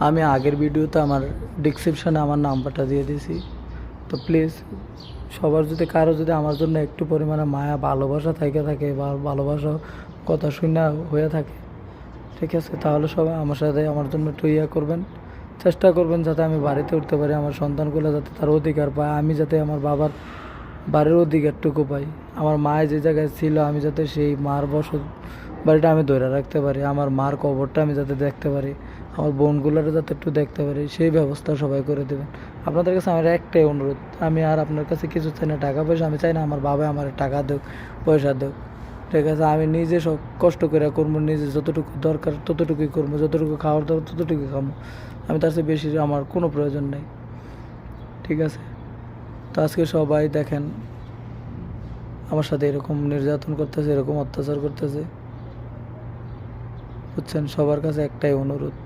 আমি আগের ভিডিওতে আমার ডিসক্রিপশানে আমার নাম্বারটা দিয়ে দিয়েছি। তো প্লিজ সবার যদি কারো যদি আমার জন্য একটু পরিমাণে মায়া ভালোবাসা থাকে বা ভালোবাসা কথা শুনে হয়ে থাকে, ঠিক আছে, তাহলে সবাই আমার সাথে আমার জন্য একটু করবেন, চেষ্টা করবেন যাতে আমি বাড়িতে উঠতে পারি, আমার সন্তানগুলো যাতে তার অধিকার পায়, আমি যাতে আমার বাবার বাড়ির অধিকারটুকু পাই, আমার মায়ের যে জায়গায় ছিল আমি যাতে সেই মার বসত বাড়িটা আমি ধরে রাখতে পারি, আমার মার কবরটা আমি যাতে দেখতে পারি, আমার বোনগুলোরও যাতে একটু দেখতে পারি, সেই ব্যবস্থা সবাই করে দেবেন। আপনাদের কাছে আমার একটাই অনুরোধ, আমি আর আপনার কাছে কিছু চাই না, টাকা পয়সা আমি চাই না, আমার বাবা আমার টাকা দেখ, পয়সা দেখ, ঠিক আছে, আমি নিজে সব কষ্ট করে করবো, নিজে যতটুকু দরকার ততটুকুই করবো, যতটুকু খাওয়ার দরকার ততটুকুই খাবো, আমি তার চেয়ে বেশি আমার কোনো প্রয়োজন নেই, ঠিক আছে। তো আজকে সবাই দেখেন আমার সাথে এরকম নির্যাতন করতেছে, এরকম অত্যাচার করতেছে, বুঝছেন, সবার কাছে একটাই অনুরোধ,